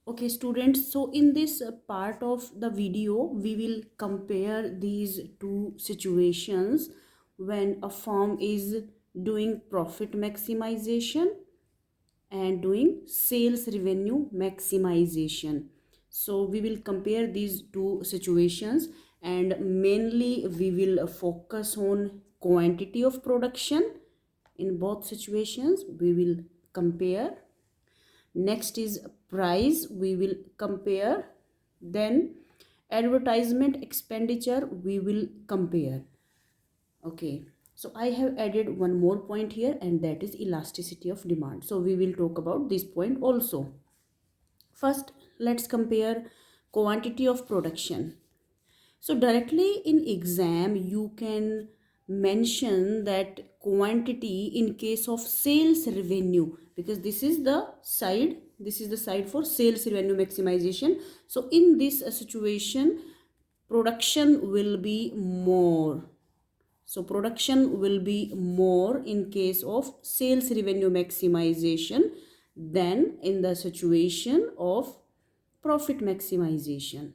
Okay, students, so in this part of the video, we will compare these two situations when a firm is doing profit maximization and doing sales revenue maximization. So we will compare these two situations, and mainly we will focus on quantity of production. In both situations we will compare. Next is price, we will compare. Then advertisement expenditure we will compare. Okay, so I have added one more point here, and that is elasticity of demand. So we will talk about this point also. First, let's compare quantity of production. So directly in exam you can mention that quantity in case of sales revenue, because this is the side for sales revenue maximization. So in this situation production will be more. So production will be more in case of sales revenue maximization than in the situation of profit maximization.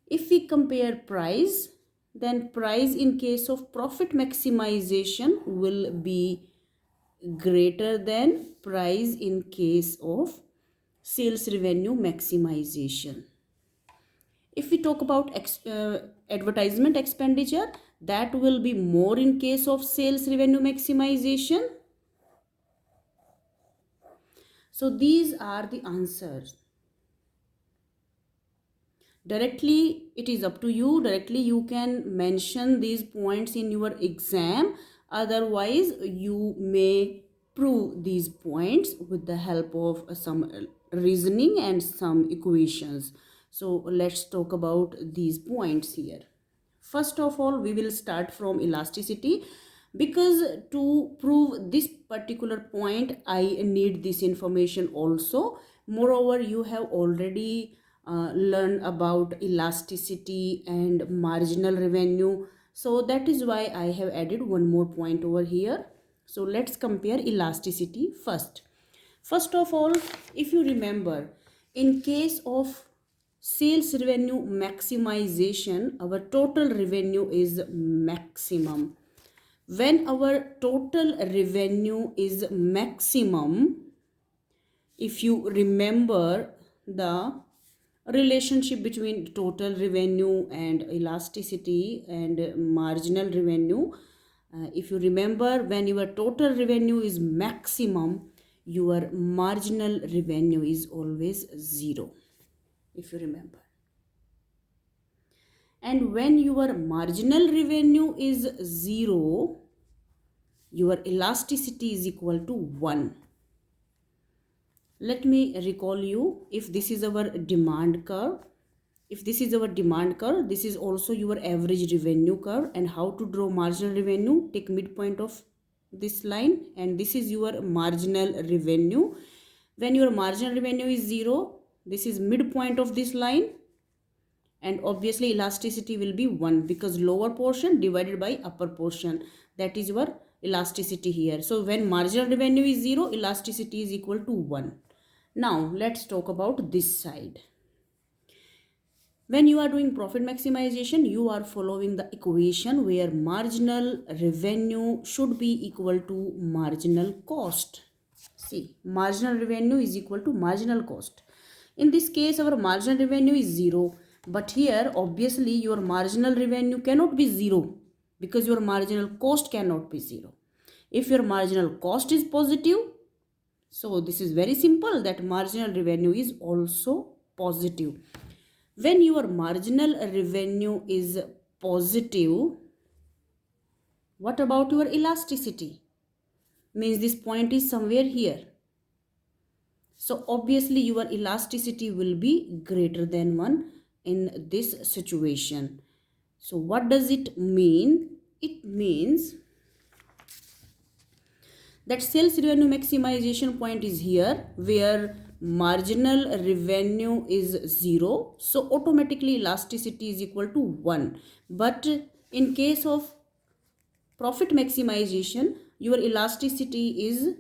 If we compare price, then price in case of profit maximization will be greater than price in case of sales revenue maximization. If we talk about advertisement expenditure, that will be more in case of sales revenue maximization. So these are the answers. Directly it is up to you. Directly you can mention these points in your exam. Otherwise you may prove these points with the help of some reasoning and some equations. So let's talk about these points here. First of all, we will start from elasticity, because to prove this particular point I need this information also. Moreover, you have already learned about elasticity and marginal revenue, so that is why I have added one more point over here. So let's compare elasticity first. First of all, if you remember, in case of sales revenue maximization, our total revenue is maximum. When our total revenue is maximum, if you remember the relationship between total revenue and elasticity and marginal revenue, if you remember, when your total revenue is maximum, your marginal revenue is always zero, if you remember. And when your marginal revenue is zero, your elasticity is equal to 1. Let me recall you, if this is our demand curve, this is also your average revenue curve. And how to draw marginal revenue? Take midpoint of this line, and this is your marginal revenue. When your marginal revenue is 0, this is midpoint of this line, and obviously elasticity will be 1, because lower portion divided by upper portion, that is your elasticity here. So when marginal revenue is 0, elasticity is equal to 1. Now let's talk about this side. When you are doing profit maximization, you are following the equation where marginal revenue should be equal to marginal cost. See, marginal revenue is equal to marginal cost. In this case, our marginal revenue is 0. But here, obviously, your marginal revenue cannot be 0, because your marginal cost cannot be 0. If your marginal cost is positive, so this is very simple, that marginal revenue is also positive. When your marginal revenue is positive, what about your elasticity? Means this point is somewhere here. So obviously your elasticity will be greater than 1 in this situation. So what does it mean? It means that sales revenue maximization point is here, where marginal revenue is 0. So automatically elasticity is equal to 1. But in case of profit maximization, your elasticity is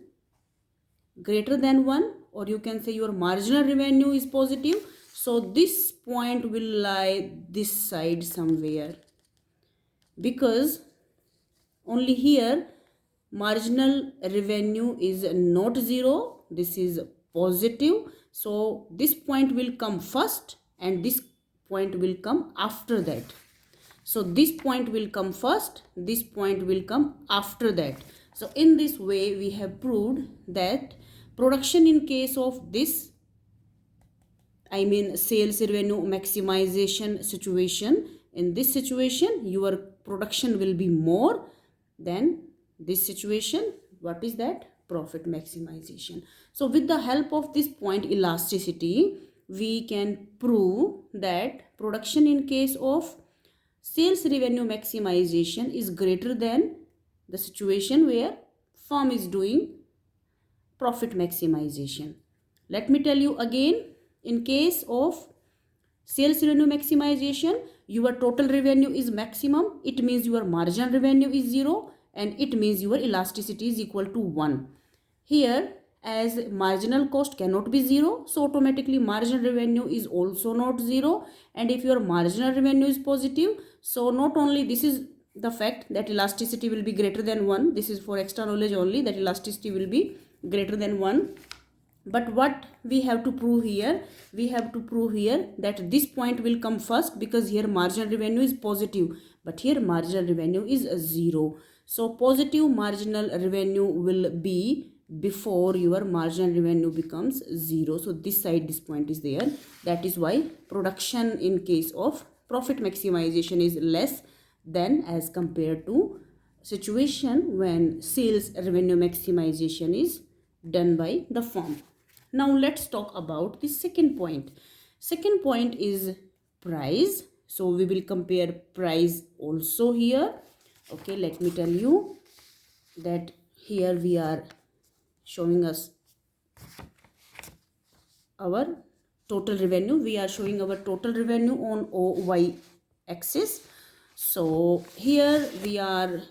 greater than 1. or you can say your marginal revenue is positive, so this point will lie this side somewhere, because only here marginal revenue is not zero, this is positive. So this point will come first and this point will come after that. So this point will come first, this point will come after that. So in this way we have proved that production in case of this, I mean sales revenue maximization situation, in this situation your production will be more than this situation. What is that? Profit maximization. So with the help of this point elasticity, we can prove that production in case of sales revenue maximization is greater than the situation where firm is doing profit maximization. Let me tell you again, in case of sales revenue maximization, your total revenue is maximum, it means your marginal revenue is 0, and it means your elasticity is equal to 1. Here, as marginal cost cannot be 0, so automatically marginal revenue is also not 0, and if your marginal revenue is positive, so not only this is the fact that elasticity will be greater than 1, this is for extra knowledge only, that elasticity will be greater than 1. But what we have to prove here? We have to prove here that this point will come first, because here marginal revenue is positive, but here marginal revenue is 0. So positive marginal revenue will be before your marginal revenue becomes 0. So this side, this point is there. That is why production in case of profit maximization is less than as compared to situation when sales revenue maximization is done by the firm. Now let's talk about the second point. Second point is price. So we will compare price also here. Okay, let me tell you that here we are showing us our total revenue. We are showing our total revenue on OY axis. So here we are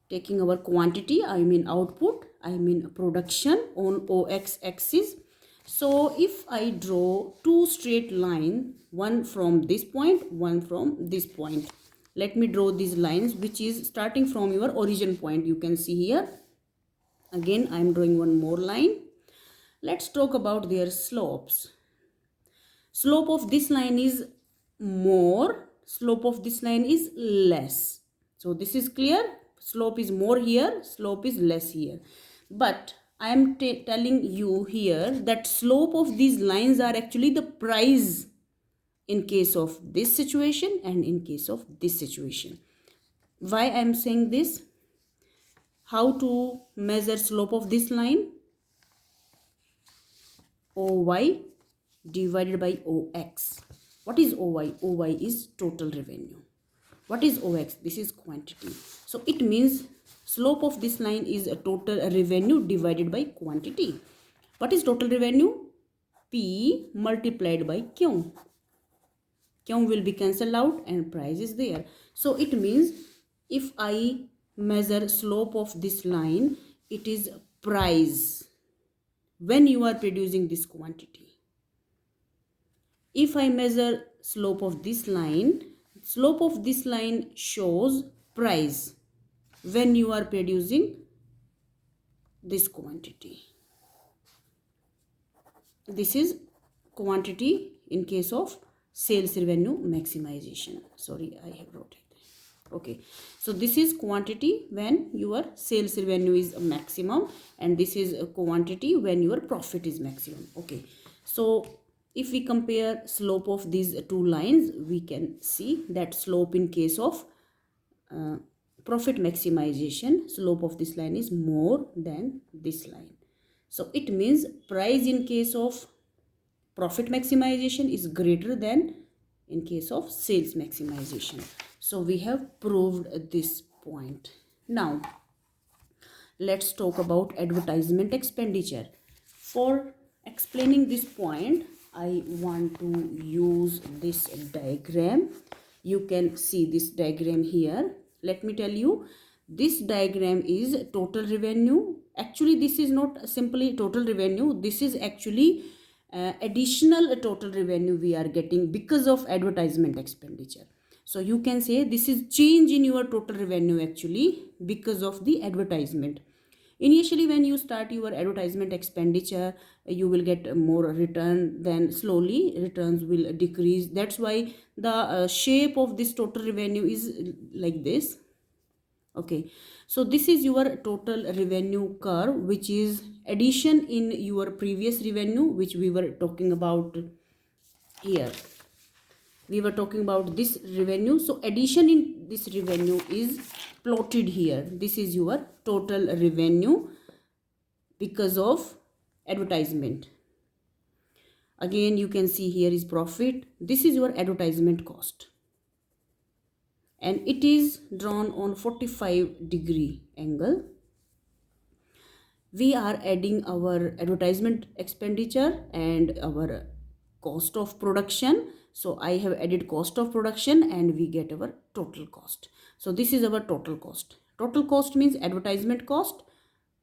taking our quantity, I mean output, I mean production on OX axis. So if I draw two straight lines, one from this point, one from this point. Let me draw these lines which is starting from your origin point. You can see here. Again I am drawing one more line. Let's talk about their slopes. Slope of this line is more, slope of this line is less. So this is clear. Slope is more here, slope is less here. But I am telling you here that slope of these lines are actually the price in case of this situation and in case of this situation. Why I am saying this? How to measure slope of this line? OY divided by OX. What is OY? OY is total revenue. What is OX? This is quantity. So it means slope of this line is a total revenue divided by quantity. What is total revenue? P multiplied by Q. Q will be cancelled out and price is there. So it means if I measure slope of this line, it is price when you are producing this quantity. If I measure slope of this line shows price when you are producing this quantity. This is quantity in case of sales revenue maximization. Sorry, I have wrote it. Okay, so this is quantity when your sales revenue is maximum, and this is a quantity when your profit is maximum. Okay, so if we compare slope of these two lines, we can see that slope in case of profit maximization, slope of this line is more than this line. So it means price in case of profit maximization is greater than in case of sales maximization. So we have proved this point. Now let's talk about advertisement expenditure. For explaining this point, I want to use this diagram. You can see this diagram here. Let me tell you This diagram is total revenue. Actually, this is not simply total revenue. This is actually additional total revenue we are getting because of advertisement expenditure. So you can say this is change in your total revenue actually because of the advertisement. Initially, when you start your advertisement expenditure, you will get more return, then slowly returns will decrease. That's why the shape of this total revenue is like this. Okay, so this is your total revenue curve, which is addition in your previous revenue, which we were talking about here. We were talking about this revenue, so addition in this revenue is plotted here. This is your total revenue because of advertisement. Again, you can see here is profit. This is your advertisement cost, and it is drawn on 45-degree angle. We are adding our advertisement expenditure and our cost of production. So I have added cost of production and we get our total cost. So this is our total cost. Total cost means advertisement cost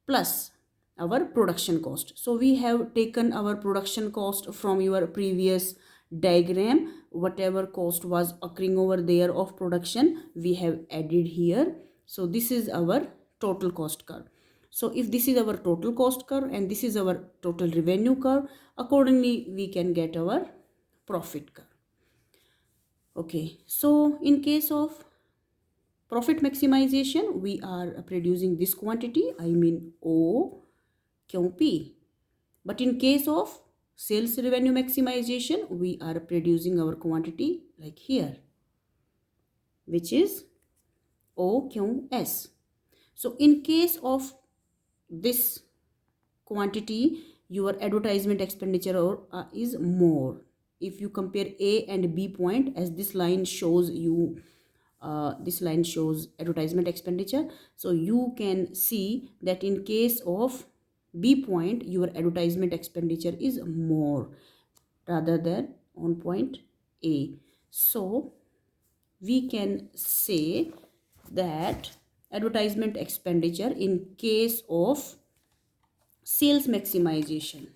plus our production cost. So we have taken our production cost from your previous diagram. Whatever cost was occurring over there of production, we have added here. So this is our total cost curve. So if this is our total cost curve and this is our total revenue curve, accordingly we can get our profit curve. Okay, so in case of profit maximization, we are producing this quantity, I mean O, Q, P. But in case of sales revenue maximization, we are producing our quantity like here, which is O, Q, S. So in case of this quantity, your advertisement expenditure is more. If you compare A and B point, as this line shows you, this line shows advertisement expenditure, so you can see that in case of B point, your advertisement expenditure is more rather than on point A. So we can say that advertisement expenditure in case of sales maximization,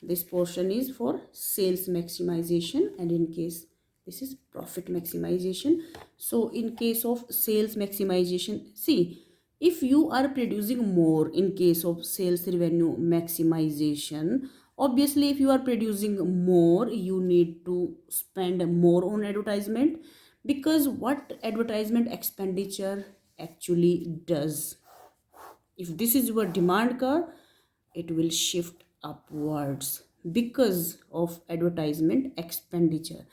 this portion is for sales maximization, and in case this is profit maximization. So in case of sales maximization, see, if you are producing more in case of sales revenue maximization, obviously if you are producing more, you need to spend more on advertisement, because what advertisement expenditure actually does, if this is your demand curve, it will shift upwards because of advertisement expenditure.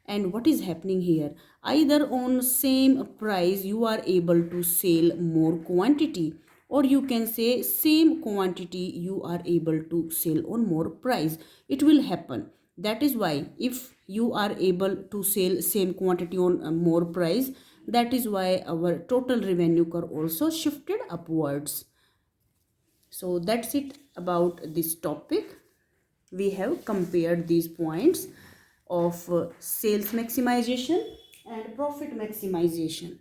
And what is happening here, either on same price you are able to sell more quantity, or you can say same quantity you are able to sell on more price. It will happen. That is why if you are able to sell same quantity on more price, that is why our total revenue curve also shifted upwards. So that's it about this topic. We have compared these points of sales maximization and profit maximization.